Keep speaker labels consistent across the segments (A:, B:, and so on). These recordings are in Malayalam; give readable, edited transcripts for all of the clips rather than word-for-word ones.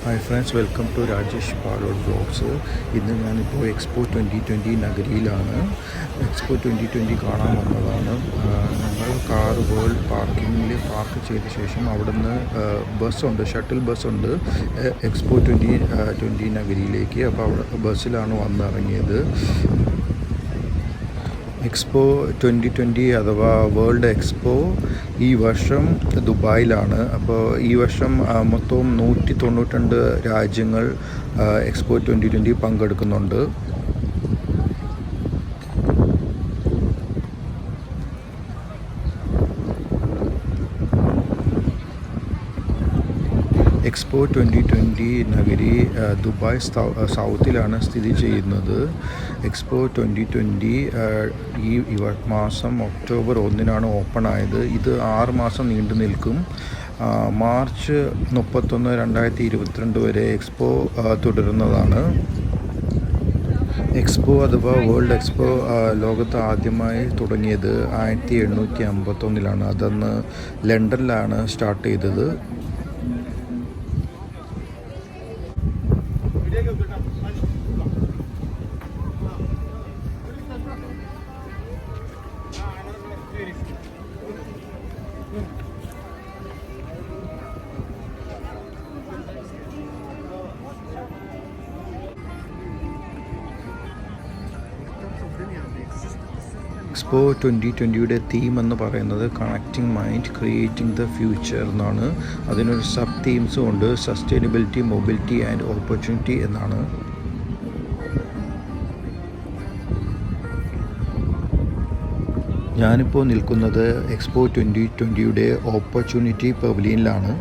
A: Hi friends, welcome to Rajesh Palode blogs. ഇന്ന് ഞാനിപ്പോൾ എക്സ്പോ 2020 നഗരിയിലാണ്. എക്സ്പോ 2020 കാണാൻ വന്നതാണ്. ഞങ്ങൾ കാറ് വേൾഡ് പാർക്കിങ്ങിൽ പാർക്ക് ചെയ്ത ശേഷം അവിടെ നിന്ന് ബസ്സുണ്ട്, ഷട്ടിൽ ബസ്സുണ്ട് എക്സ്പോ 2020 നഗരിയിലേക്ക്. അപ്പോൾ അവിടെ ബസ്സിലാണ് വന്നിറങ്ങിയത്. എക്സ്പോ 2020 അഥവാ വേൾഡ് എക്സ്പോ ഈ വർഷം ദുബായിലാണ്. അപ്പോൾ ഈ വർഷം മൊത്തം 192 രാജ്യങ്ങൾ എക്സ്പോ 2020 പങ്കെടുക്കുന്നുണ്ട്. എക്സ്പോ 2020 നഗരി ദുബായ് സൗത്തിലാണ് സ്ഥിതി ചെയ്യുന്നത്. എക്സ്പോ 2020 ഈ മാസം ഒക്ടോബർ 1 ഓപ്പൺ ആയത്. ഇത് 6 മാസം നീണ്ടു നിൽക്കും. മാർച്ച് 31, 2022 വരെ എക്സ്പോ തുടരുന്നതാണ്. എക്സ്പോ അഥവാ വേൾഡ് എക്സ്പോ ലോകത്ത് ആദ്യമായി തുടങ്ങിയത് 1851 അതന്ന് ലണ്ടനിലാണ് സ്റ്റാർട്ട് ചെയ്തത്. എക്സ്പോ 2020 തീം എന്ന് പറയുന്നത് connecting mind creating the future എന്നാണ്. അതിനൊരു സബ് തീംസും ഉണ്ട്, സസ്റ്റൈനബിലിറ്റി, മൊബിലിറ്റി ആൻഡ് ഓപ്പർച്യൂണിറ്റി എന്നാണ്. ഞാനിപ്പോൾ നിൽക്കുന്നത് എക്സ്പോ 2020 ഓപ്പർച്യൂണിറ്റി പവലിയനിലാണ്.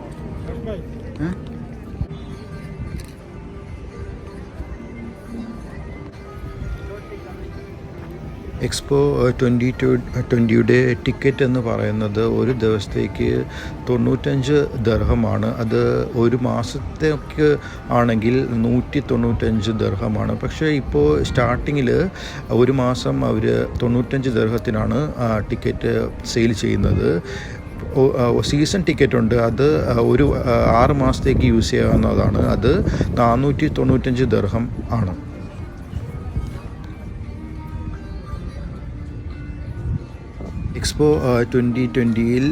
A: എക്സ്പോ 2020 ടിക്കറ്റ് എന്ന് പറയുന്നത് ഒരു ദിവസത്തേക്ക് 95 ദിർഹമാണ്. അത് ഒരു മാസത്തേക്ക് ആണെങ്കിൽ 195 ദിർഹമാണ്. പക്ഷേ ഇപ്പോൾ സ്റ്റാർട്ടിങ്ങിൽ ഒരു മാസം അവർ 95 ദിർഹത്തിനാണ് ടിക്കറ്റ് സെയിൽ ചെയ്യുന്നത്. സീസൺ ടിക്കറ്റ് ഉണ്ട്, അത് ഒരു 6 മാസത്തേക്ക് യൂസ് ചെയ്യാവുന്നതാണ്. അത് 495 ദിർഹം ആണ്. എക്സ്പോ 2020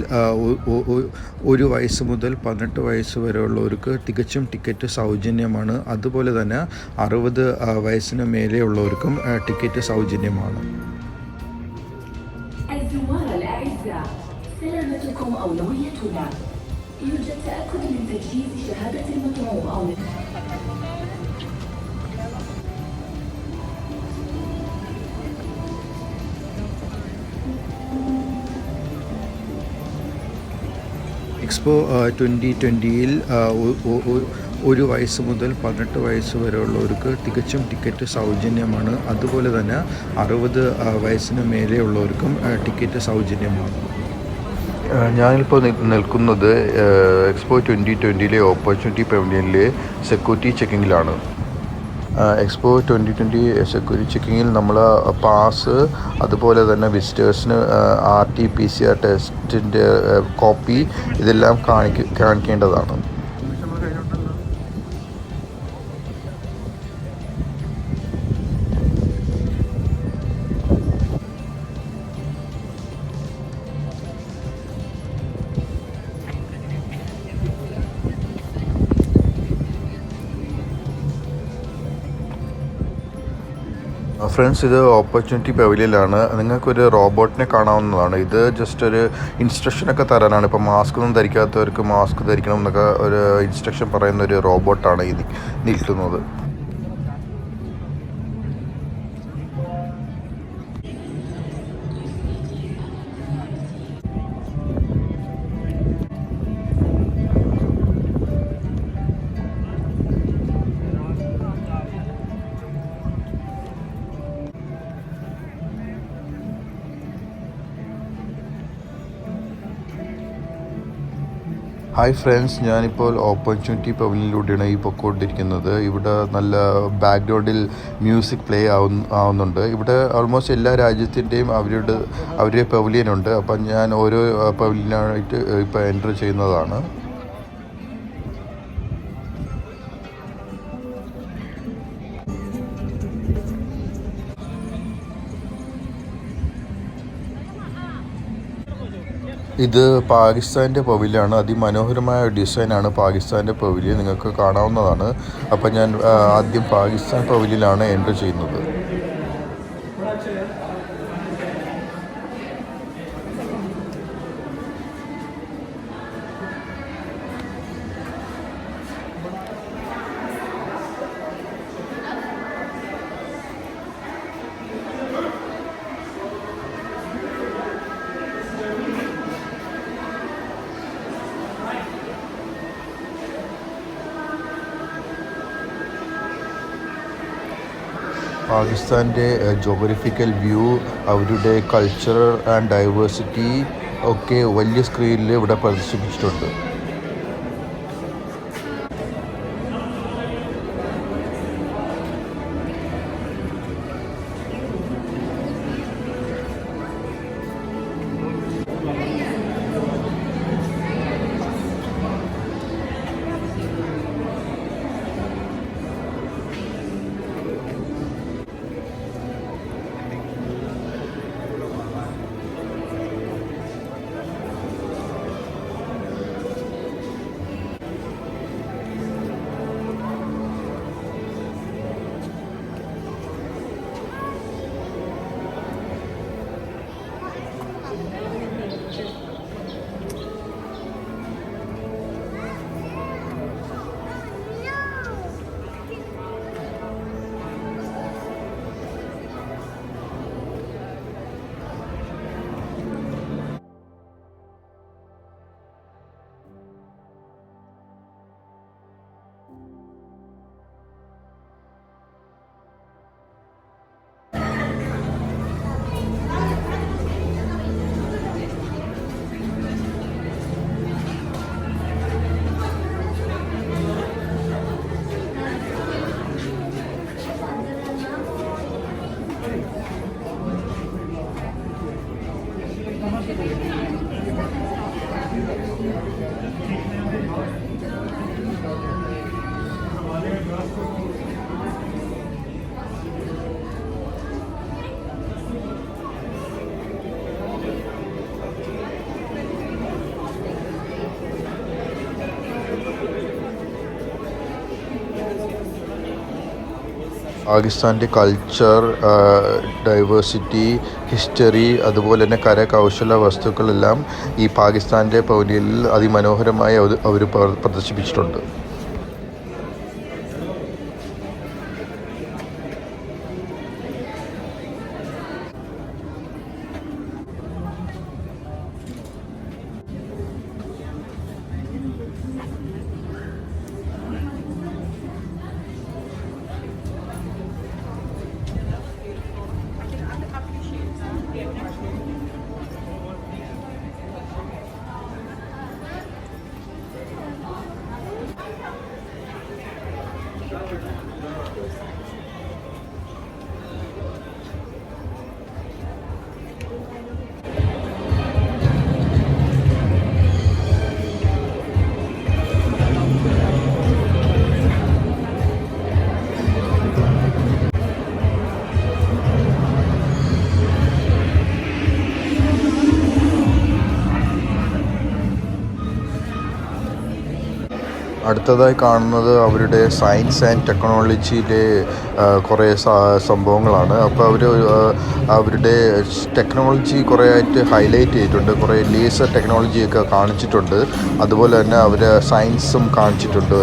A: 1 വയസ്സ് മുതൽ 18 വയസ്സ് വരെയുള്ളവർക്ക് തികച്ചും ടിക്കറ്റ് സൗജന്യമാണ്. അതുപോലെ തന്നെ 60 വയസ്സിന് മേലെയുള്ളവർക്കും ടിക്കറ്റ് സൗജന്യമാണ്. എക്സ്പോ 2020 1 വയസ്സ് മുതൽ 18 വയസ്സ് വരെയുള്ളവർക്ക് തികച്ചും ടിക്കറ്റ് സൗജന്യമാണ്. അതുപോലെ തന്നെ 60 വയസ്സിന് മേലെയുള്ളവർക്കും ടിക്കറ്റ് സൗജന്യമാണ്. ഞാനിപ്പോൾ നിൽക്കുന്നത് എക്സ്പോ 2020 ഓപ്പർച്യൂണിറ്റി പവലിയനിലെ സെക്യൂരിറ്റി ചെക്കിങ്ങിലാണ്. എക്സ്പോ 2020 സെക്യൂരിറ്റി ചെക്കിങ്ങിൽ നമ്മൾ പാസ്, അതുപോലെ തന്നെ വിസിറ്റേഴ്സിന് RT-PCR ടെസ്റ്റിൻ്റെ കോപ്പി ഇതെല്ലാം കാണിക്കേണ്ടതാണ്. ഫ്രണ്ട്സ്, ഇത് ഓപ്പർച്യൂണിറ്റി പവലിയനിലാണ്. നിങ്ങൾക്കൊരു റോബോട്ടിനെ കാണാവുന്നതാണ്. ഇത് ജസ്റ്റ് ഒരു ഇൻസ്ട്രക്ഷനൊക്കെ തരാനാണ്. ഇപ്പോൾ മാസ്ക് ഒന്നും ധരിക്കാത്തവർക്ക് മാസ്ക് ധരിക്കണം എന്നൊക്കെ ഒരു ഇൻസ്ട്രക്ഷൻ പറയുന്ന ഒരു റോബോട്ടാണ് ഇത് നിൽക്കുന്നത്. ഹായ് ഫ്രണ്ട്സ്, ഞാനിപ്പോൾ ഓപ്പർച്യൂണിറ്റി പവലിയനിലൂടെയാണ് ഈ പൊക്കോണ്ടിരിക്കുന്നത്. ഇവിടെ നല്ല ബാക്ക്ഗ്രൗണ്ടിൽ മ്യൂസിക് പ്ലേ ആവുന്നുണ്ട്. ഇവിടെ ഓൾമോസ്റ്റ് എല്ലാ രാജ്യത്തിൻ്റെയും അവരുടെ പവലിയനുണ്ട്. അപ്പം ഞാൻ ഓരോ പവലിയനായിട്ട് ഇപ്പോൾ എൻ്റർ ചെയ്യുന്നതാണ്. ഇത് പാകിസ്ഥാൻ്റെ പവിലിയാണ്. അതിമനോഹരമായ ഡിസൈനാണ് പാകിസ്ഥാൻ്റെ പവിലിയൻ, നിങ്ങൾക്ക് കാണാവുന്നതാണ്. അപ്പം ഞാൻ ആദ്യം പാകിസ്ഥാൻ പവിലിയനിലാണ് എൻ്റർ ചെയ്യുന്നത്. പാകിസ്ഥാൻ്റെ ജോഗ്രഫിക്കൽ വ്യൂ, അവരുടെ കൾച്ചർ ആൻഡ് ഡൈവേഴ്സിറ്റി ഒക്കെ വലിയ സ്ക്രീനിൽ ഇവിടെ പ്രദർശിപ്പിച്ചിട്ടുണ്ട്. പാകിസ്ഥാൻ്റെ കൾച്ചർ, ഡൈവേഴ്സിറ്റി, ഹിസ്റ്ററി, അതുപോലെ തന്നെ കരകൗശല വസ്തുക്കളെല്ലാം ഈ പാകിസ്ഥാൻ്റെ പവലിയനിൽ അതിമനോഹരമായി അവർ പ്രദർശിപ്പിച്ചിട്ടുണ്ട്. അടുത്തതായി കാണുന്നത് അവരുടെ സയൻസ് ആൻഡ് ടെക്നോളജിയിലെ കുറേ സംഭവങ്ങളാണ്. അപ്പോൾ അവരുടെ ടെക്നോളജി കുറേ ആയിട്ട് ഹൈലൈറ്റ് ചെയ്തിട്ടുണ്ട്. കുറേ ലേസർ ടെക്നോളജിയൊക്കെ കാണിച്ചിട്ടുണ്ട്. അതുപോലെ തന്നെ അവർ സയൻസും കാണിച്ചിട്ടുണ്ട്.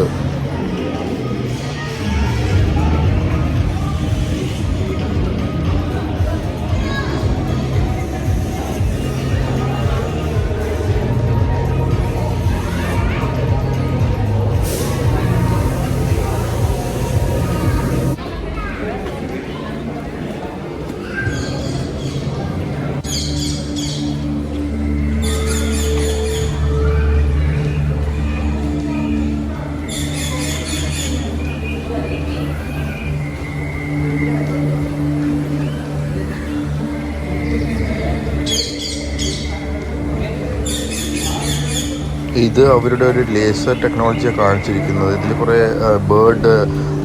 A: ഇത് അവരുടെ ഒരു ലേസർ ടെക്നോളജിയാണ് കാണിച്ചിരിക്കുന്നത്. ഇതിൽ കുറേ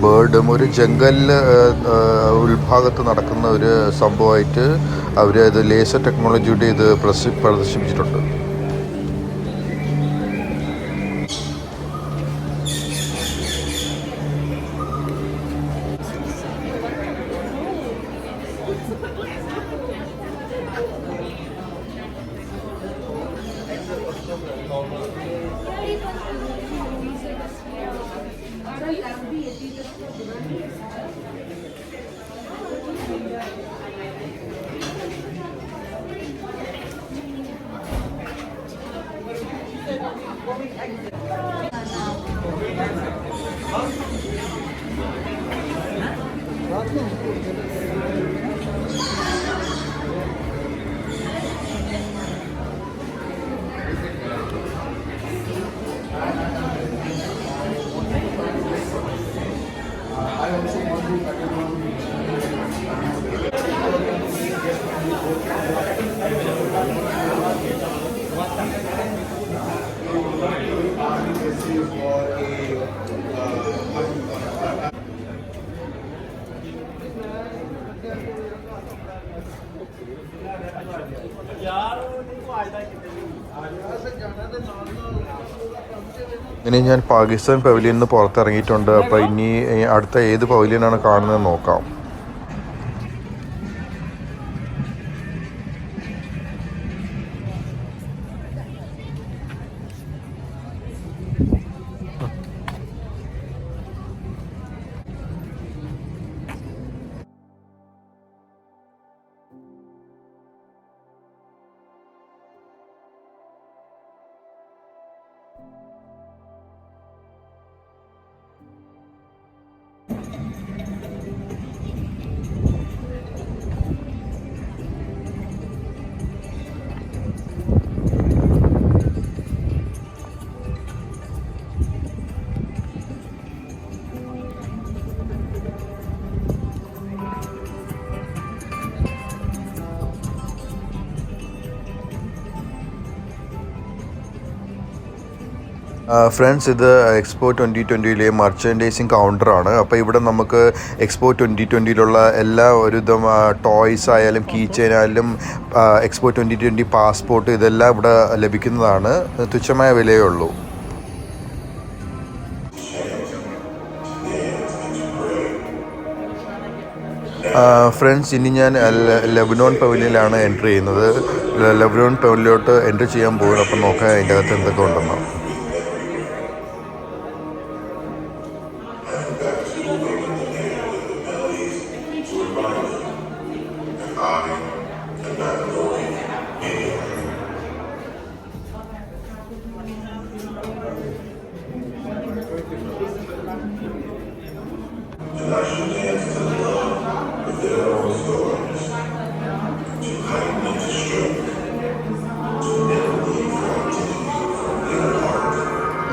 A: ബേർഡും ഒരു ജംഗലിൽ ഉൾഭാഗത്ത് നടക്കുന്ന ഒരു സംഭവമായിട്ട് അവർ ഇത് ലേസർ ടെക്നോളജിയുടെ ഇത് പ്രദർശിപ്പിച്ചിട്ടുണ്ട്. ഇനി ഞാൻ പാകിസ്ഥാൻ പവലിയനിൽ നിന്ന് പുറത്തിറങ്ങിയിട്ടുണ്ട്. അപ്പോൾ ഇനി അടുത്ത ഏത് പവലിയനാണ് കാണുന്നത് നോക്കാം. ഫ്രണ്ട്സ്, ഇത് എക്സ്പോ 2020 മർച്ചൻഡൈസിങ് കൗണ്ടറാണ്. അപ്പോൾ ഇവിടെ നമുക്ക് എക്സ്പോ 2020 എല്ലാ ഒരുവിധം ടോയ്സ് ആയാലും കീ ചെയിൻ ആയാലും എക്സ്പോ 2020 പാസ്പോർട്ട് ഇതെല്ലാം ഇവിടെ ലഭിക്കുന്നതാണ്. തുച്ഛമായ വിലയേ ഉള്ളൂ. ഫ്രണ്ട്സ്, ഇനി ഞാൻ ലെബനോൺ പവലിയനിലാണ് എൻട്രി ചെയ്യുന്നത്. ലെബനോൺ പവലിയനിലോട്ട് എൻട്രി ചെയ്യാൻ പോകുന്നു. അപ്പം നോക്കാം അതിൻ്റെ അകത്ത് എന്തൊക്കെ ഉണ്ടെന്ന്.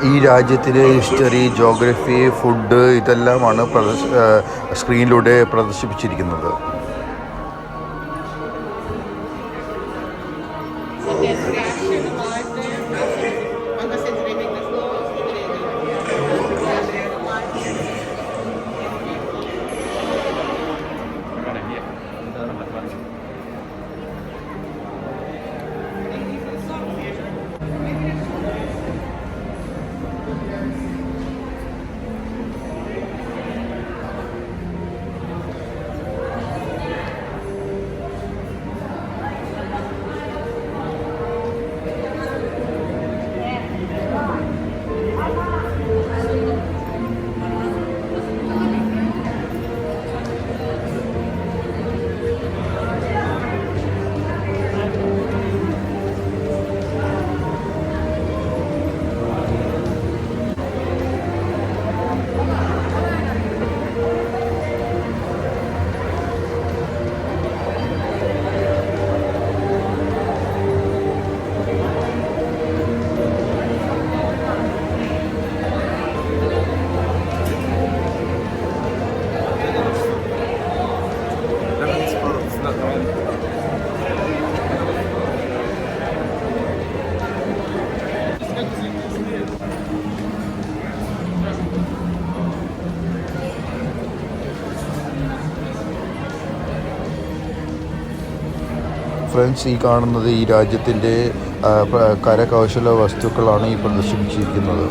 A: ഈ രാജ്യത്തിലെ ഹിസ്റ്ററി, ജോഗ്രഫി, ഫുഡ് ഇതെല്ലാമാണ് സ്ക്രീനിലൂടെ പ്രദർശിപ്പിച്ചിരിക്കുന്നത്. ഫ്രണ്ട്സ്, ഈ കാണുന്നത് ഈ രാജ്യത്തിൻ്റെ കരകൗശല വസ്തുക്കളാണ് ഈ പ്രദർശിപ്പിച്ചിരിക്കുന്നത്.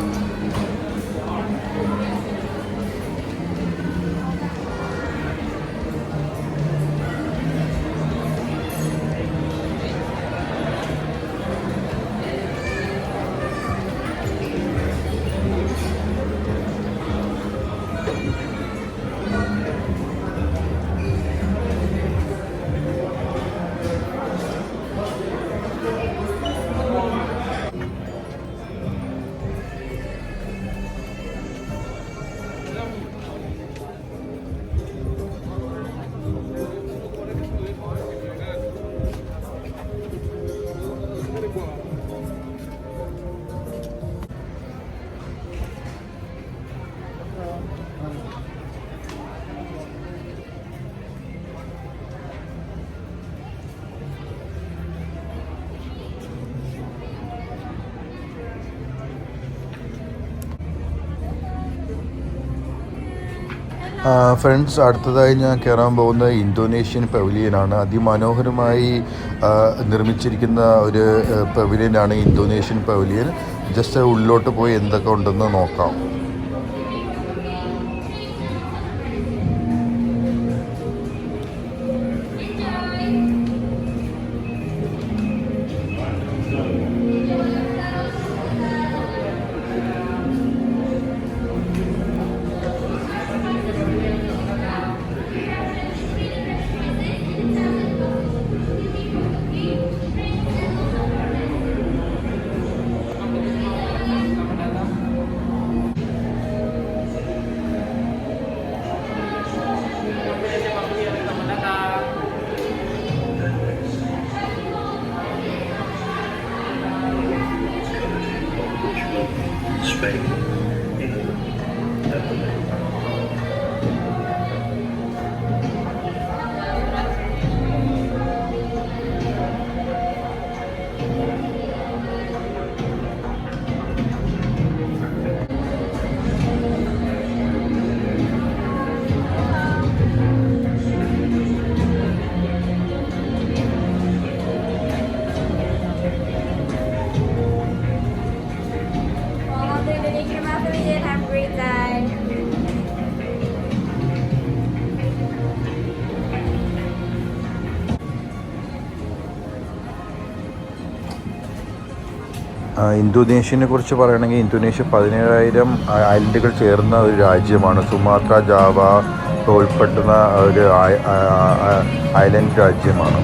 A: ഫ്രണ്ട്സ്, അടുത്തതായി ഞാൻ കയറാൻ പോകുന്ന ഇന്തോനേഷ്യൻ പവലിയനാണ്. അതിമനോഹരമായി നിർമ്മിച്ചിരിക്കുന്ന ഒരു പവലിയനാണ് ഇന്തോനേഷ്യൻ പവലിയൻ. ജസ്റ്റ് ഉള്ളിലോട്ട് പോയി എന്തൊക്കെ ഉണ്ടെന്ന് നോക്കാം. ഇന്തോനേഷ്യനെ കുറിച്ച് പറയുകയാണെങ്കിൽ ഇന്തോനേഷ്യ 17,000 ഐലൻഡുകൾ ചേർന്ന ഒരു രാജ്യമാണ്. സുമാത്ര, ജാവ ഉൾപ്പെടുന്ന ഒരു ഐലൻഡ് രാജ്യമാണ്.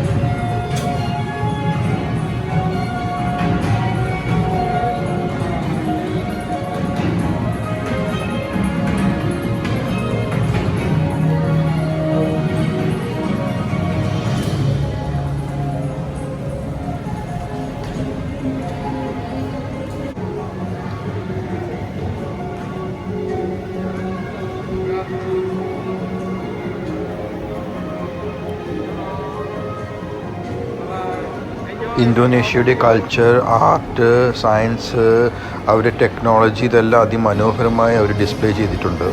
A: ഇന്തോനേഷ്യയുടെ കൾച്ചർ, ആർട്ട്, സയൻസ്, അവരുടെ ടെക്നോളജി ഇതെല്ലാം അതിമനോഹരമായി അവർ ഡിസ്പ്ലേ ചെയ്തിട്ടുണ്ട്.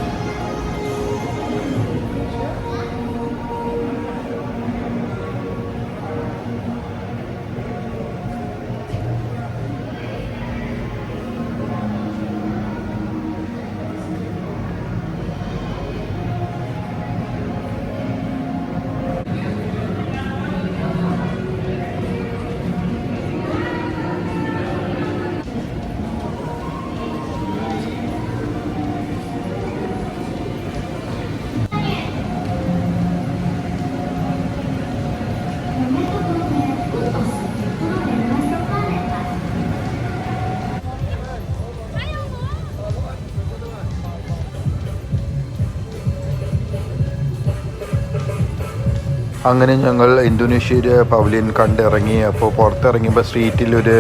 A: അങ്ങനെ ഞങ്ങൾ ഇന്തോനേഷ്യയുടെ പവലിയൻ കണ്ടിറങ്ങി. അപ്പോൾ പുറത്തിറങ്ങിയപ്പോൾ സ്ട്രീറ്റിലൊരു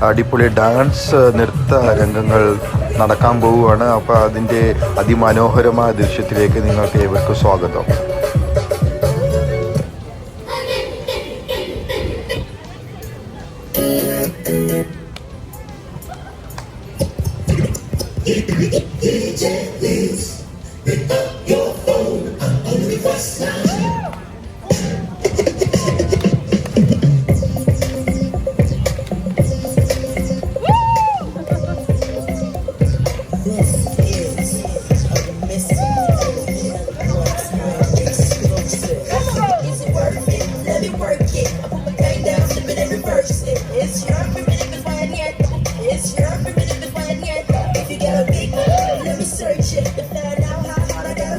A: അടിപൊളി ഡാൻസ് നൃത്ത രംഗങ്ങൾ നടക്കാൻ പോവുകയാണ്. അപ്പോൾ അതിൻ്റെ അതിമനോഹരമായ ദൃശ്യത്തിലേക്ക് നിങ്ങൾക്ക് ഏവർക്കും സ്വാഗതം. Let me search it to find out how hard I got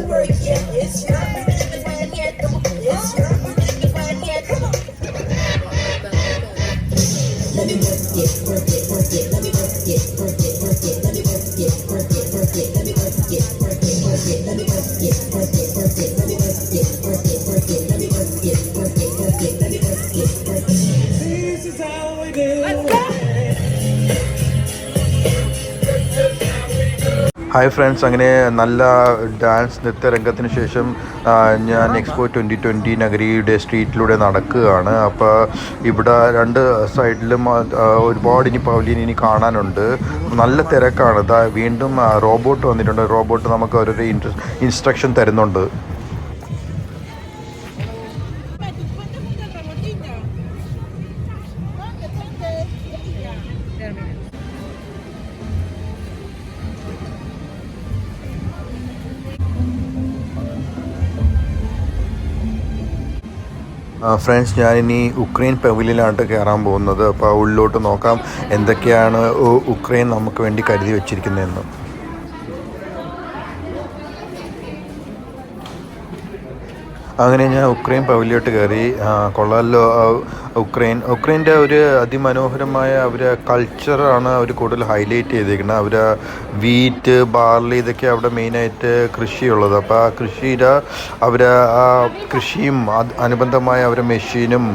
A: hi friends, അങ്ങനെ നല്ല ഡാൻസ് നൃത്തരംഗത്തിന് ശേഷം ഞാൻ എക്സ്പോ 2020 നഗരിയുടെ സ്ട്രീറ്റിലൂടെ നടക്കുകയാണ്. അപ്പോൾ ഇവിടെ രണ്ട് സൈഡിലും ഒരുപാട് ഇനി പവലിയൻ ഇനി കാണാനുണ്ട്. നല്ല തിരക്കാണ്. വീണ്ടും റോബോട്ട് വന്നിട്ടുണ്ട്. റോബോട്ട് നമുക്ക് ഓരോരോ ഇൻസ്ട്രക്ഷൻ തരുന്നുണ്ട്. ഫ്രണ്ട്സ്, ഞാനിനി ഉക്രൈൻ പവലിയനിലാണ് കയറാൻ പോകുന്നത്. അപ്പോൾ ഉള്ളിലോട്ട് നോക്കാം എന്തൊക്കെയാണ് ഉക്രൈൻ നമുക്ക് വേണ്ടി കരുതി വച്ചിരിക്കുന്നതെന്ന്. അങ്ങനെ ഞാൻ ഉക്രൈൻ പവലിയോട്ട് കയറി. കൊള്ളാമല്ലോ. ഉക്രൈൻ്റെ ഒരു അതിമനോഹരമായ അവരെ കൾച്ചറാണ് അവർ കൂടുതൽ ഹൈലൈറ്റ് ചെയ്തിരിക്കുന്നത്. അവർ വീറ്റ്, ബാർലി ഇതൊക്കെ അവിടെ മെയിനായിട്ട് കൃഷിയുള്ളത്. അപ്പോൾ ആ കൃഷിയുടെ ആ കൃഷിയും അനുബന്ധമായ അവരെ മെഷീനും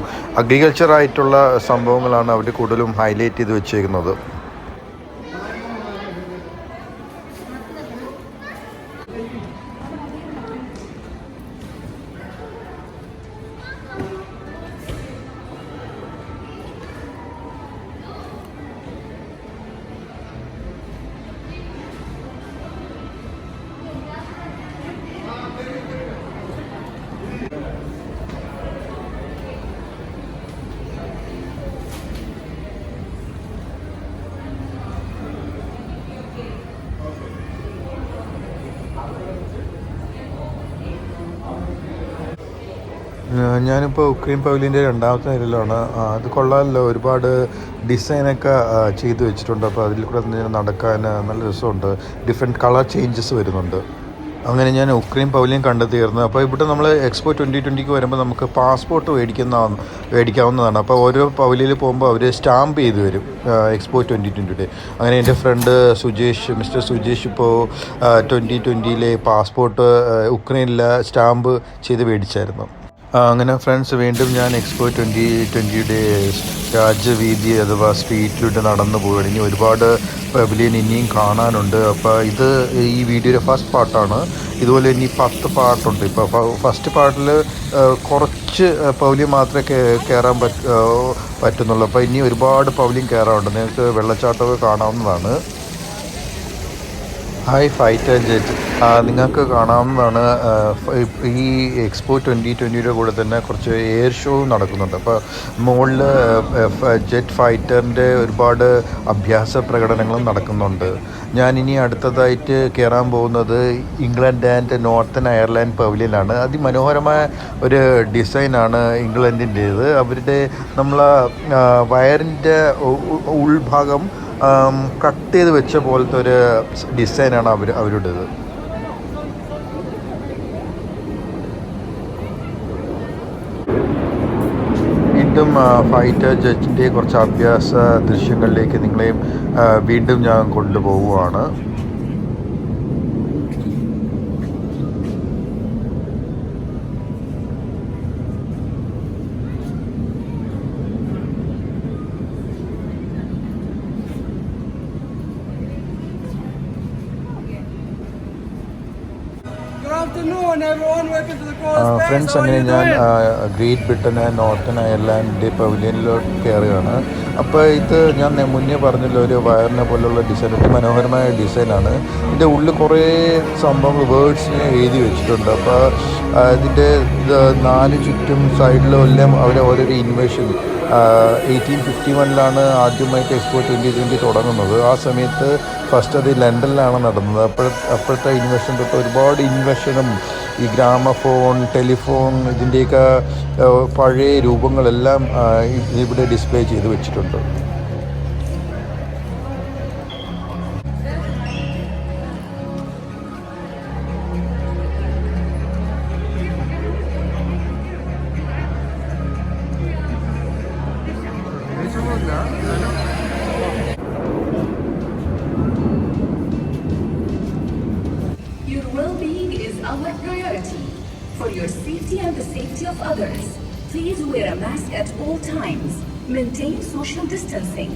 A: അഗ്രികൾച്ചറായിട്ടുള്ള സംഭവങ്ങളാണ് അവർ കൂടുതലും ഹൈലൈറ്റ് ചെയ്ത് വെച്ചേക്കുന്നത്. ഞാനിപ്പോൾ ഉക്രൈൻ പവലിയൻ്റെ രണ്ടാമത്തെ നിലയിലാണ്. അത് കൊള്ളാമല്ലോ. ഒരുപാട് ഡിസൈനൊക്കെ ചെയ്തു വെച്ചിട്ടുണ്ട്. അപ്പോൾ അതിൽ കൂടെ നടക്കാൻ നല്ല രസമുണ്ട്. ഡിഫറെൻറ്റ് കളർ ചേഞ്ചസ് വരുന്നുണ്ട്. അങ്ങനെ ഞാൻ ഉക്രൈൻ പവലിയൻ കണ്ടു തീർന്നു. അപ്പോൾ ഇവിടെ നമ്മൾ എക്സ്പോ 2020 വരുമ്പോൾ നമുക്ക് പാസ്പോർട്ട് മേടിക്കാവുന്നതാണ്. അപ്പോൾ ഓരോ പവലിയിൽ പോകുമ്പോൾ അവർ സ്റ്റാമ്പ് ചെയ്ത് വരും എക്സ്പോ 2020. അങ്ങനെ എൻ്റെ ഫ്രണ്ട് മിസ്റ്റർ സുജേഷ് ഇപ്പോൾ 2020 പാസ്പോർട്ട് ഉക്രൈനിലെ സ്റ്റാമ്പ് ചെയ്ത് മേടിച്ചായിരുന്നു. അങ്ങനെ ഫ്രണ്ട്സ്, വീണ്ടും ഞാൻ എക്സ്പോ 2020 രാജവീതി അഥവാ സ്ട്രീറ്റിലൂടെ നടന്നു പോവുകയാണ്. ഇനി ഒരുപാട് പവലിയൻ ഇനിയും കാണാനുണ്ട്. അപ്പോൾ ഇത് ഈ വീഡിയോയുടെ ഫസ്റ്റ് പാർട്ടാണ്. ഇതുപോലെ ഇനി 10 പാർട്ടുണ്ട്. ഇപ്പോൾ ഫസ്റ്റ് പാർട്ടിൽ കുറച്ച് പവലിയൻ മാത്രമേ കയറാൻ പറ്റുന്നുള്ളൂ. അപ്പോൾ ഇനി ഒരുപാട് പവലിയൻ കയറാറുണ്ട്. നിങ്ങൾക്ക് വെള്ളച്ചാട്ടമൊക്കെ കാണാവുന്നതാണ്. ഹായ് ഫൈറ്റർ ജെറ്റ്, നിങ്ങൾക്ക് കാണാവുന്നതാണ്. ഈ എക്സ്പോ 2020 കൂടെ തന്നെ കുറച്ച് എയർ ഷോ നടക്കുന്നുണ്ട്. അപ്പോൾ മുകളിൽ ജെറ്റ് ഫൈറ്ററിൻ്റെ ഒരുപാട് അഭ്യാസ പ്രകടനങ്ങളും നടക്കുന്നുണ്ട്. ഞാനിനി അടുത്തതായിട്ട് കയറാൻ പോകുന്നത് ഇംഗ്ലണ്ട് ആൻഡ് നോർത്തേൺ അയർലാൻഡ് പവലിയനാണ്. അതിമനോഹരമായ ഒരു ഡിസൈനാണ് ഇംഗ്ലണ്ടിൻ്റേത്. അവരുടെ വയറിൻ്റെ ഉൾഭാഗം കട്ട് ചെയ്ത് വെച്ച പോലത്തെ ഒരു ഡിസൈനാണ് അവരുടേത്. വീണ്ടും ഫൈറ്റർ ജെറ്റിൻ്റെ കുറച്ച് അഭ്യാസ ദൃശ്യങ്ങളിലേക്ക് നിങ്ങളെയും വീണ്ടും ഞാൻ കൊണ്ടുപോവുകയാണ്. ഫ്രണ്ട്സ്, അങ്ങനെ ഞാൻ Great Britain and Northern Ireland പവലിയനിലോട്ട് കയറുകയാണ്. അപ്പോൾ ഇത് ഞാൻ മുന്നേ പറഞ്ഞല്ലോ, ഒരു വയറിനെ പോലുള്ള ഡിസൈൻ, മനോഹരമായ ഡിസൈനാണ്. ഇതിൻ്റെ ഉള്ളിൽ കുറേ സംഭവങ്ങൾ വേർഡ്സിനെ എഴുതി വെച്ചിട്ടുണ്ട്. അപ്പോൾ ഇതിൻ്റെ 4 ചുറ്റും സൈഡിലും എല്ലാം ഓരോരോ ഇൻവെൻഷൻ 1851 ആദ്യമായിട്ട് എക്സ്പോ 2020 തുടങ്ങുന്നത്. ആ സമയത്ത് ഫസ്റ്റ് അത് ലണ്ടനിലാണ് നടന്നത്. അപ്പോഴത്തെ ഇൻവെൻഷൻ തൊട്ട് ഒരുപാട് ഇൻവെൻഷനും ഈ ഗ്രാമഫോൺ, ടെലിഫോൺ ഇതിൻ്റെയൊക്കെ പഴയ രൂപങ്ങളെല്ലാം ഇവിടെ ഡിസ്പ്ലേ ചെയ്ത് വെച്ചിട്ടുണ്ട്.
B: our priority. For your safety and the safety of others, please wear a mask at all times. Maintain social distancing.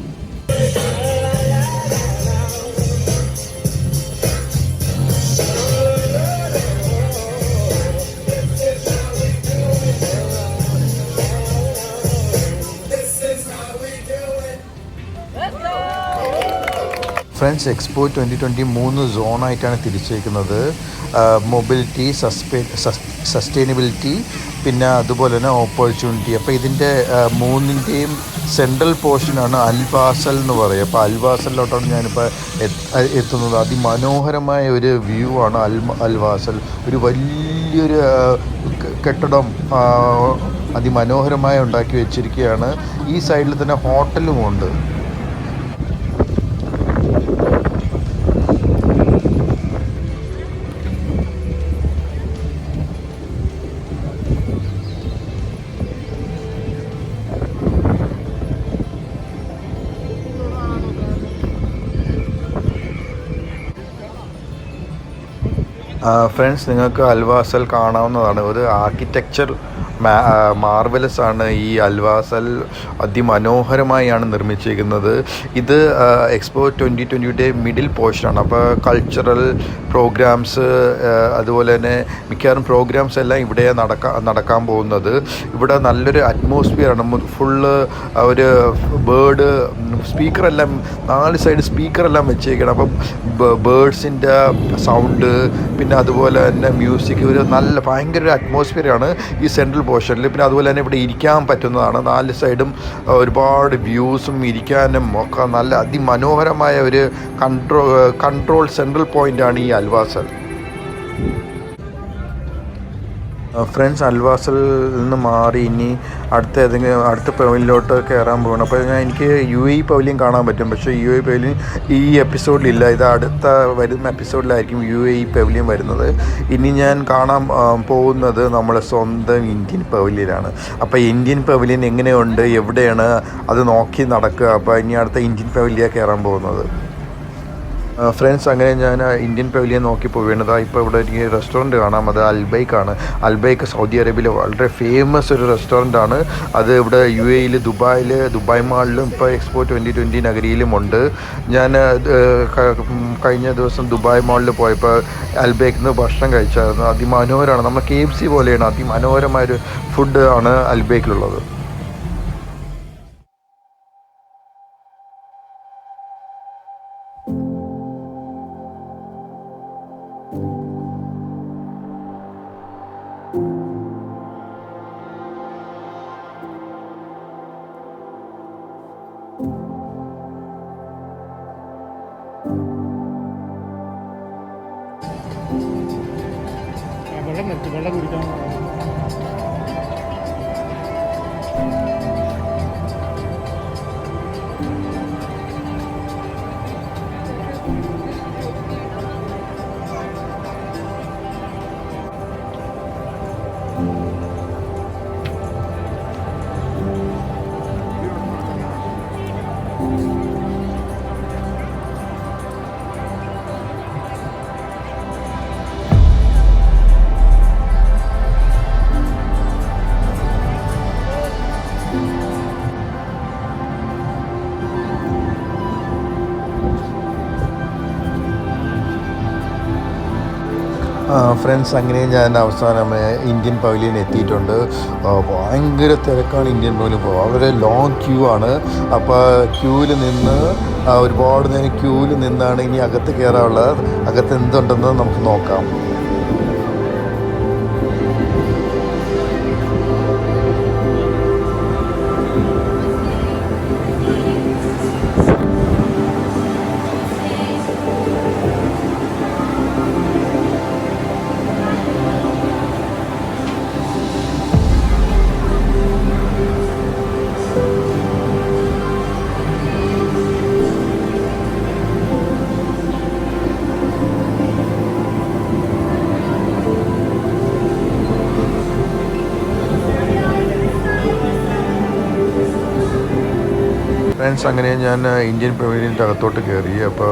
A: Friends, expo 2020 സോണായിട്ടാണ് തിരിച്ചേക്കുന്നത്. മൊബിലിറ്റി, സസ്റ്റൈനബിലിറ്റി, പിന്നെ അതുപോലെ തന്നെ ഓപ്പർച്യൂണിറ്റി. അപ്പോൾ ഇതിൻ്റെ മൂന്നിൻ്റെയും സെൻട്രൽ പോർഷനാണ് അൽവാസൽ എന്ന് പറയുക. അപ്പോൾ അൽവാസലിലോട്ടാണ് ഞാനിപ്പോൾ എത്തുന്നത്. അതിമനോഹരമായ ഒരു വ്യൂ ആണ് അൽവാസൽ. ഒരു വലിയൊരു കെട്ടിടം അതിമനോഹരമായി ഉണ്ടാക്കി വെച്ചിരിക്കുകയാണ്. ഈ സൈഡിൽ തന്നെ ഹോട്ടലുമുണ്ട്. ഫ്രണ്ട്സ്, നിങ്ങൾക്ക് അൽവാസൽ കാണാവുന്നതാണ്. ഒരു ആർക്കിടെക്ചർ മാർവലസ് ആണ് ഈ അൽവാസൽ. അതിമനോഹരമായാണ് നിർമ്മിച്ചിരിക്കുന്നത്. ഇത് എക്സ്പോ 2020യുടെ മിഡിൽ പോർഷനാണ്. അപ്പോൾ കൾച്ചറൽ പ്രോഗ്രാംസ്, അതുപോലെ തന്നെ മിക്കവാറും പ്രോഗ്രാംസ് എല്ലാം ഇവിടെ നടക്കാൻ പോകുന്നത്. ഇവിടെ നല്ലൊരു അറ്റ്മോസ്ഫിയറാണ്. ഫുള്ള് ഒരു ബേർഡ് സ്പീക്കറെല്ലാം 4 സൈഡ് സ്പീക്കറെല്ലാം വെച്ചേക്കണം. അപ്പം ബേർഡ്സിൻ്റെ സൗണ്ട്, പിന്നെ അതുപോലെ തന്നെ മ്യൂസിക്, ഒരു നല്ല ഭയങ്കര ഒരു അറ്റ്മോസ്ഫിയറാണ് ഈ സെൻട്രൽ പോർഷനിൽ. പിന്നെ അതുപോലെ തന്നെ ഇവിടെ ഇരിക്കാൻ പറ്റുന്നതാണ്. 4 സൈഡും ഒരുപാട് വ്യൂസും ഇരിക്കാനും ഒക്കെ നല്ല അതിമനോഹരമായ ഒരു കൺട്രോൾ സെൻട്രൽ പോയിൻ്റാണ് ഈ അൽവാസൽ. ഫ്രണ്ട്സ്, അൽവാസലിൽ നിന്ന് മാറി ഇനി അടുത്ത പവലിയനിലോട്ട് കയറാൻ പോകണം. അപ്പോൾ എനിക്ക് UAE പവലിയൻ കാണാൻ പറ്റും. പക്ഷേ UAE പവലിയൻ ഈ എപ്പിസോഡിലില്ല. ഇത് അടുത്ത വരുന്ന എപ്പിസോഡിലായിരിക്കും UAE പവലിയൻ വരുന്നത്. ഇനി ഞാൻ കാണാൻ പോകുന്നത് നമ്മളെ സ്വന്തം ഇന്ത്യൻ പവലിയനാണ്. അപ്പോൾ ഇന്ത്യൻ പവലിയൻ എങ്ങനെയുണ്ട്, എവിടെയാണ്, അത് നോക്കി നടക്കുക. അപ്പോൾ ഇനി അടുത്ത ഇന്ത്യൻ പവലിയാണ് കയറാൻ പോകുന്നത്. ഫ്രണ്ട്സ്, അങ്ങനെ ഞാൻ ഇന്ത്യൻ പവലിയൻ നോക്കി പോവുകയാണ്. ഇപ്പോൾ ഇവിടെ എനിക്ക് റെസ്റ്റോറൻറ്റ് കാണാം. അത് അൽബൈക്കാണ്. അൽബൈക്ക് സൗദി അറേബ്യയിലെ വളരെ ഫേമസ് ഒരു റെസ്റ്റോറൻറ്റാണ്. അത് ഇവിടെ UAEയിൽ ദുബായ് മാളിലും ഇപ്പോൾ എക്സ്പോ 2020 നഗരിയിലുമുണ്ട്. ഞാൻ കഴിഞ്ഞ ദിവസം ദുബായ് മാളിൽ പോയപ്പോൾ അൽബൈക്കിൽ നിന്ന് ഭക്ഷണം കഴിച്ചായിരുന്നു. അതിമനോഹരമാണ്. നമ്മൾ KFC പോലെയാണ്. അതിമനോഹരമായൊരു ഫുഡ് ആണ് അൽബൈക്കിലുള്ളത്.
C: വെള്ളം കുടിക്കാൻ
A: ഫ്രണ്ട്സ്, അങ്ങനെ ഞാൻ അവസാനം ഇന്ത്യൻ പവലിയൻ എത്തിയിട്ടുണ്ട്. ഭയങ്കര തിരക്കാണ് ഇന്ത്യൻ പവലിയൻ. വളരെ ലോങ് ക്യൂ ആണ്. അപ്പോൾ ക്യൂവിൽ നിന്ന് ഒരുപാട് നേരം ക്യൂവിൽ നിന്നാണ് ഇനി അകത്ത് കയറാനുള്ളത്. അകത്ത് എന്തുണ്ടെന്ന് നമുക്ക് നോക്കാം. ഫ്രണ്ട്സ്, അങ്ങനെ ഞാൻ ഇന്ത്യൻ പവലിയൻ്റെ അകത്തോട്ട് കയറി. അപ്പോൾ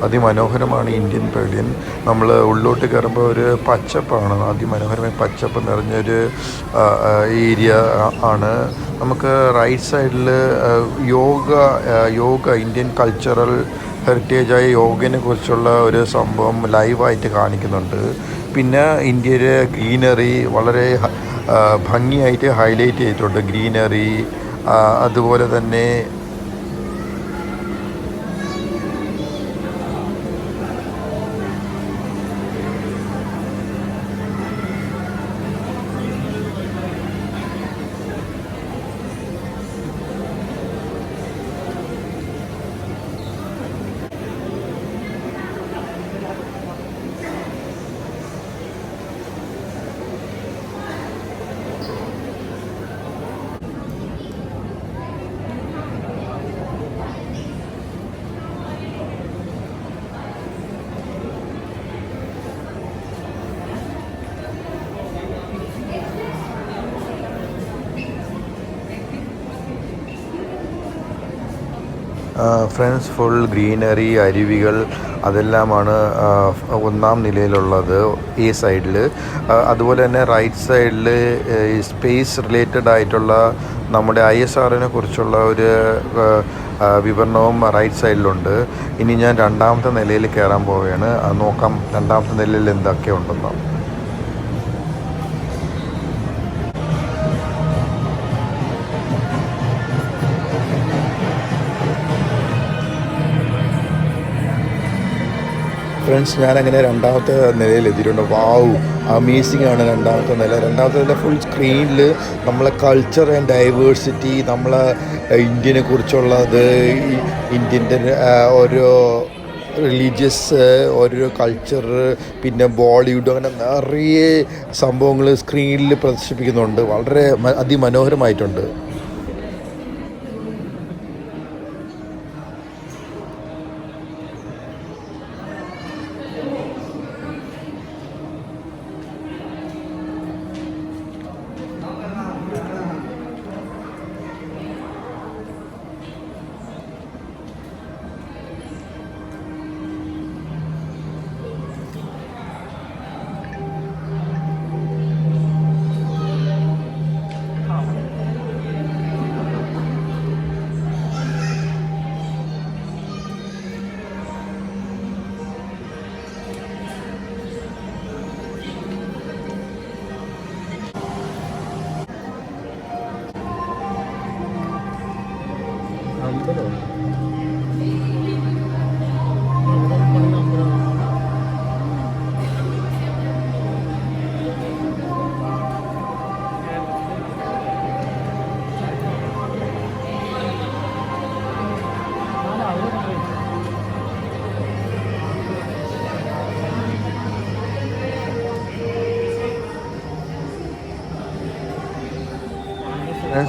A: അതിമനോഹരമാണ് ഇന്ത്യൻ പവലിയൻ. നമ്മൾ ഉള്ളോട്ട് കയറുമ്പോൾ ഒരു പച്ചപ്പാണ്, അതിമനോഹരമായ പച്ചപ്പ് നിറഞ്ഞൊരു ഏരിയ ആണ്. നമുക്ക് റൈറ്റ് സൈഡിൽ യോഗ ഇന്ത്യൻ കൾച്ചറൽ ഹെറിറ്റേജായ യോഗയെ കുറിച്ചുള്ള ഒരു സംഭവം ലൈവായിട്ട് കാണിക്കുന്നുണ്ട്. പിന്നെ ഇന്ത്യയിലെ ഗ്രീനറി വളരെ ഭംഗിയായിട്ട് ഹൈലൈറ്റ് ചെയ്തിട്ടുണ്ട്. ഗ്രീനറി അതുപോലെ തന്നെ ഫ്രണ്ട്സ്, ഫുൾ ഗ്രീനറി, അരുവികൾ അതെല്ലാമാണ് ഒന്നാം നിലയിലുള്ളത് ഈ സൈഡിൽ. അതുപോലെ തന്നെ റൈറ്റ് സൈഡിൽ സ്പേസ് റിലേറ്റഡ് ആയിട്ടുള്ള നമ്മുടെ ISROനെ കുറിച്ചുള്ള ഒരു വിവരണവും റൈറ്റ് സൈഡിലുണ്ട്. ഇനി ഞാൻ രണ്ടാമത്തെ നിലയിൽ കയറാൻ പോവുകയാണ്. നോക്കാം രണ്ടാമത്തെ നിലയിൽ എന്തൊക്കെ ഉണ്ടെന്നോ. ഫ്രണ്ട്സ്, ഞാനങ്ങനെ രണ്ടാമത്തെ നിലയിൽ എത്തിയിട്ടുണ്ട്. വാവ്, അമേസിംഗ് ആണ് രണ്ടാമത്തെ നില. രണ്ടാമത്തെ നില ഫുൾ സ്ക്രീനിൽ നമ്മളെ കൾച്ചർ ആൻഡ് ഡൈവേഴ്സിറ്റി, നമ്മളെ ഇന്ത്യനെ കുറിച്ചുള്ളത്, ഇന്ത്യൻ്റെ ഓരോ റിലീജിയസ്, ഓരോ കൾച്ചർ, പിന്നെ ബോളിവുഡ്, അങ്ങനെ നിറയെ സംഭവങ്ങൾ സ്ക്രീനിൽ പ്രദർശിപ്പിക്കുന്നുണ്ട്. വളരെ അതിമനോഹരമായിട്ടുണ്ട്.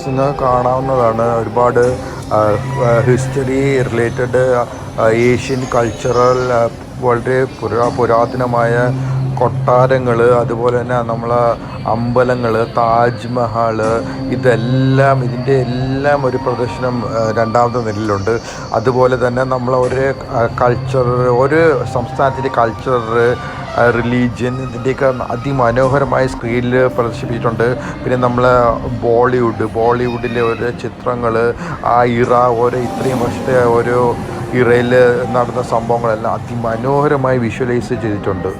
A: നിങ്ങൾക്ക് കാണാവുന്നതാണ് ഒരുപാട് ഹിസ്റ്ററി റിലേറ്റഡ് ഏഷ്യൻ കൾച്ചറൽ വളരെ പുരാതനമായ കൊട്ടാരങ്ങൾ, അതുപോലെ തന്നെ നമ്മളെ അമ്പലങ്ങൾ, താജ്മഹൽ, ഇതിൻ്റെ എല്ലാം ഒരു പ്രദർശനം രണ്ടാമത്തെ നിലയിലുണ്ട്. അതുപോലെ തന്നെ നമ്മളൊരു കൾച്ചർ, ഒരു സംസ്ഥാനത്തിൻ്റെ കൾച്ചർ, റിലീജിയൻ, ഇതിൻ്റെയൊക്കെ അതിമനോഹരമായ സ്ക്രീനിൽ പ്രദർശിപ്പിച്ചിട്ടുണ്ട്. പിന്നെ നമ്മൾ ബോളിവുഡിലെ ഓരോ ചിത്രങ്ങൾ, ആ ഇത്രയും വർഷത്തെ ഓരോ ഇറയിൽ നടന്ന സംഭവങ്ങളെല്ലാം അതിമനോഹരമായി വിഷ്വലൈസ് ചെയ്തിട്ടുണ്ട്.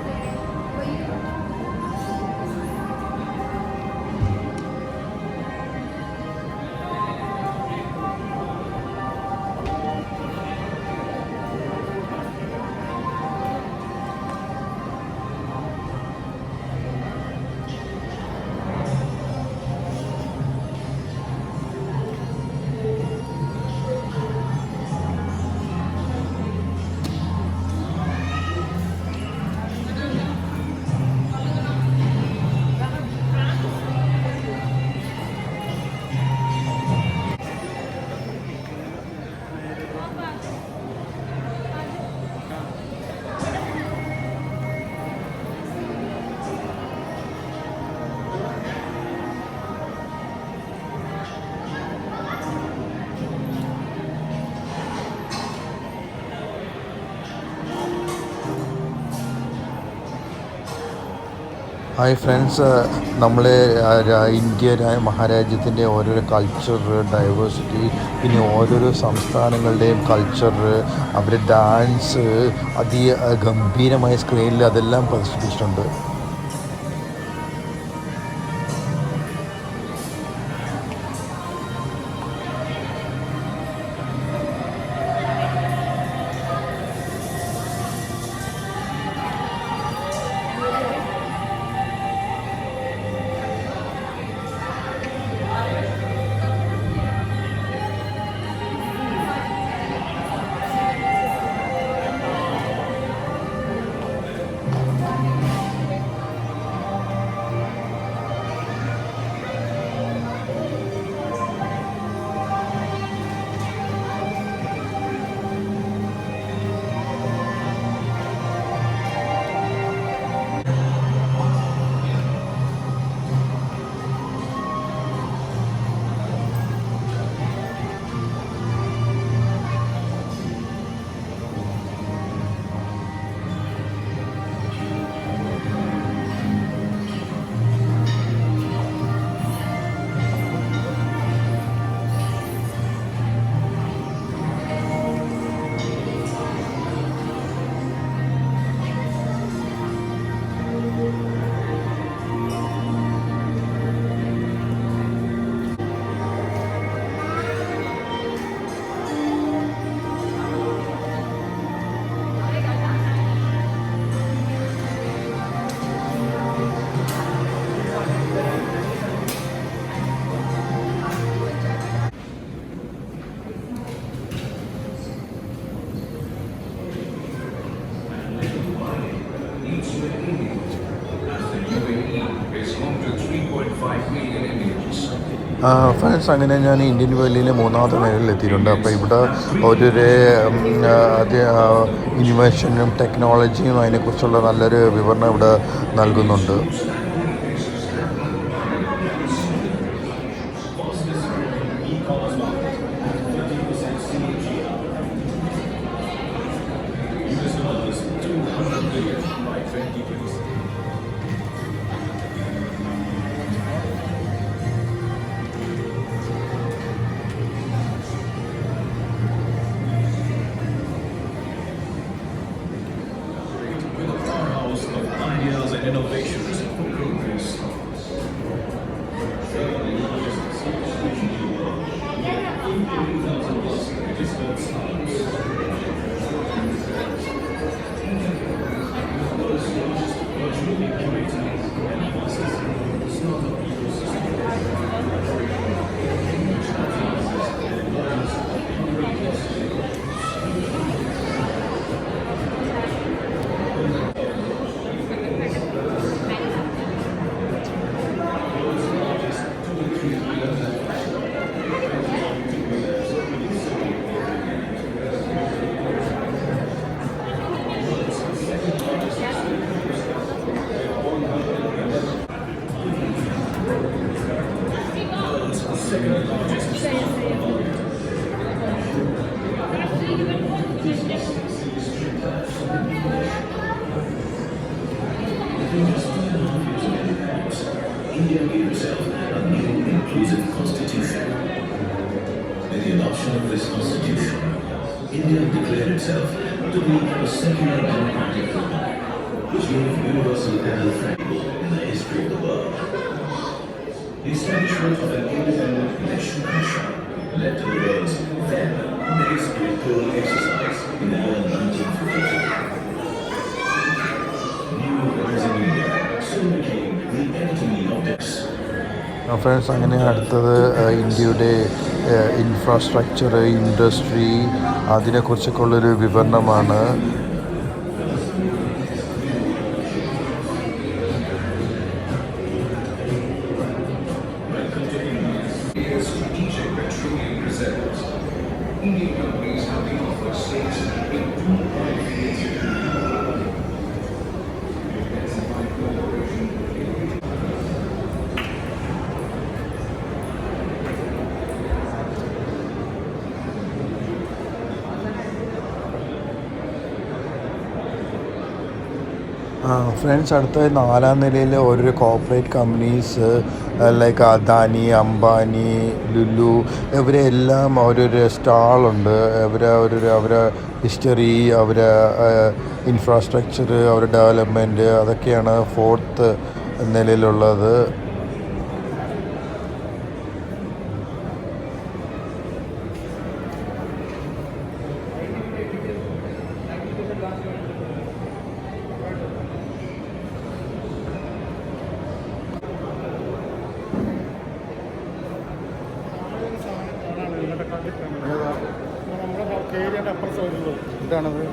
A: ഹായ് ഫ്രണ്ട്സ്, നമ്മൾ ഇന്ത്യ മഹാരാജ്യത്തിൻ്റെ ഓരോരോ കൾച്ചർ ഡൈവേഴ്സിറ്റി, പിന്നെ ഓരോരോ സംസ്ഥാനങ്ങളുടെയും കൾച്ചർ, അവരുടെ ഡാൻസ് ഗംഭീരമായ സ്ക്രീനിൽ അതെല്ലാം പ്രദർശിപ്പിച്ചിട്ടുണ്ട്. ഫ്രണ്ട്സ്, അങ്ങനെ ഞാൻ ഇന്ത്യൻ വാലിയിലെ 3ാമത്തെ മേഖലയിൽ എത്തിയിട്ടുണ്ട്. അപ്പോൾ ഇവിടെ ഒരു ഇന്നോവേഷനും ടെക്നോളജിയും അതിനെക്കുറിച്ചുള്ള നല്ലൊരു വിവരണം ഇവിടെ നൽകുന്നുണ്ട്.
C: India gave itself a new inclusive constitution. With the adoption of this constitution, India declared itself to be a secular democratic republic, which gave universal legal framework in the history of the world. The establishment of an independent election commission led to the world's then biggest electoral exercise in the year 1952. New rising India soon became the epitome of this.
A: Friends, അങ്ങനെ അടുത്തത് ഇന്ത്യയുടെ ഇൻഫ്രാസ്ട്രക്ചർ, ഇൻഡസ്ട്രി, അതിനെക്കുറിച്ചൊക്കെ ഉള്ളൊരു വിവരണമാണ്. ഫ്രണ്ട്സ്, അടുത്ത 4ാം നിലയിൽ ഓരോരോ corporate companies like Adani, Ambani, Lulu, ഇവരെല്ലാം ഓരോരോ സ്റ്റാളുണ്ട്. അവരെ ഹിസ്റ്ററി, അവരെ ഇൻഫ്രാസ്ട്രക്ചർ, അവരുടെ ഡെവലപ്മെൻറ്റ്, അതൊക്കെയാണ് 4th നിലയിലുള്ളത്. ഇതാണത്.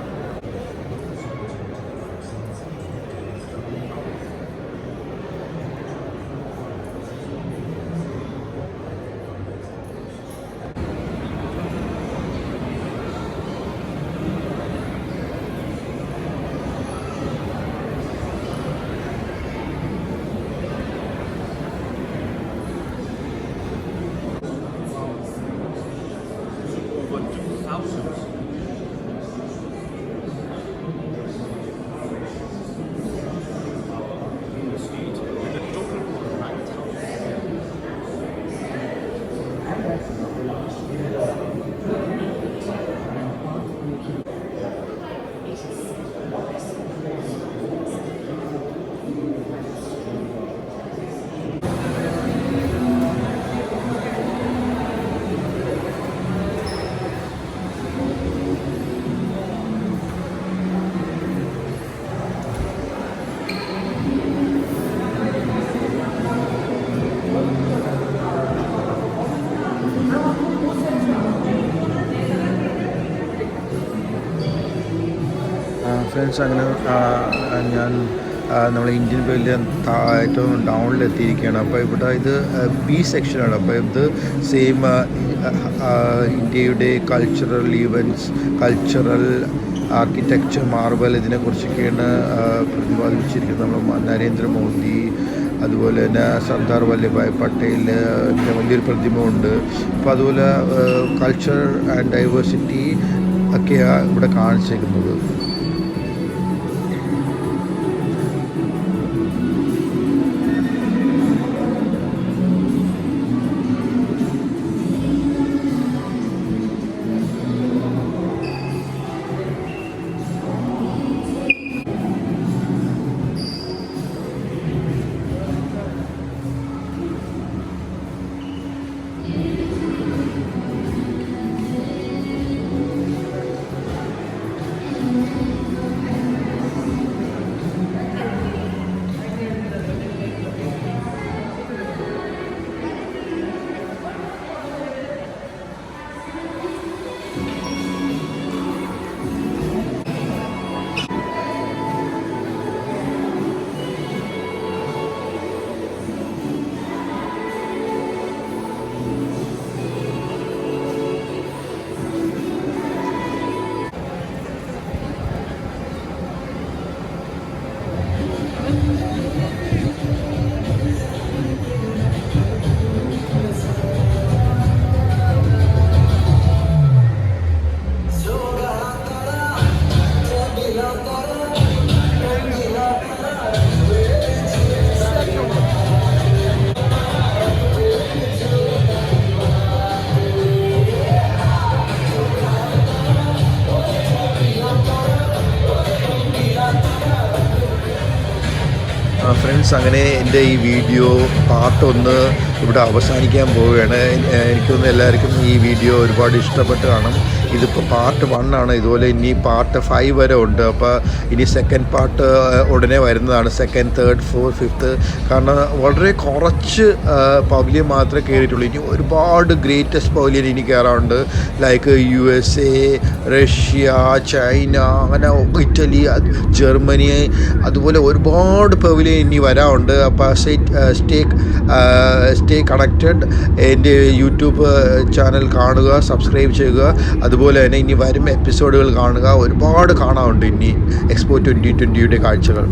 A: ഫ്രണ്ട്സ്, അങ്ങനെ ഞാൻ നമ്മളെ ഇന്ത്യൻ പേരിൽ ഏറ്റവും ഡൗണിലെത്തിയിരിക്കുകയാണ്. അപ്പോൾ ഇവിടെ ഇത് ബി സെക്ഷനാണ്. അപ്പോൾ ഇത് സെയിം ഇന്ത്യയുടെ cultural events, cultural architecture, marble, ഇതിനെക്കുറിച്ചൊക്കെയാണ് പ്രതിപാദിച്ചിരിക്കുന്നത്. നമ്മൾ നരേന്ദ്രമോദി, അതുപോലെ തന്നെ സർദാർ വല്ലഭായ് പട്ടേലിൻ്റെ വലിയൊരു പ്രതിമ ഉണ്ട്. അപ്പോൾ അതുപോലെ കൾച്ചർ ആൻഡ് ഡൈവേഴ്സിറ്റി ഒക്കെയാണ് ഇവിടെ കാണിച്ചേക്കുന്നത്. ഫ്രണ്ട്സ്, അങ്ങനെ എൻ്റെ ഈ വീഡിയോ പാർട്ട് 1 ഇവിടെ അവസാനിക്കാൻ പോവുകയാണ്. എനിക്കൊന്ന് എല്ലാവർക്കും ഈ വീഡിയോ ഒരുപാട് ഇഷ്ടപ്പെട്ട് കാണും. ഇതിപ്പോൾ പാർട്ട് 1 ആണ്. ഇതുപോലെ ഇനി പാർട്ട് 5 വരെ ഉണ്ട്. അപ്പോൾ ഇനി സെക്കൻഡ് പാർട്ട് ഉടനെ വരുന്നതാണ്. 2nd, 3rd, 4th, 5th. കാരണം വളരെ കുറച്ച് പവലിയൻ മാത്രമേ കയറിയിട്ടുള്ളൂ. ഇനി ഒരുപാട് ഗ്രേറ്റസ്റ്റ് പവലിയൻ ഇനി കയറാറുണ്ട്. ലൈക്ക് USA, റഷ്യ, ചൈന, അങ്ങനെ ഇറ്റലി, ജർമ്മനി, അതുപോലെ ഒരുപാട് പവലിയൻ ഇനി വരാറുണ്ട്. അപ്പോൾ സ്റ്റേ കണക്റ്റഡ്. എൻ്റെ യൂട്യൂബ് ചാനൽ കാണുക, സബ്സ്ക്രൈബ് ചെയ്യുക. അതുപോലെ തന്നെ ഇനി വരും എപ്പിസോഡുകൾ കാണുക. ഒരുപാട് കാണാറുണ്ട് ഇനി എക്സ്പോ 2020യുടെ കാഴ്ചകൾ.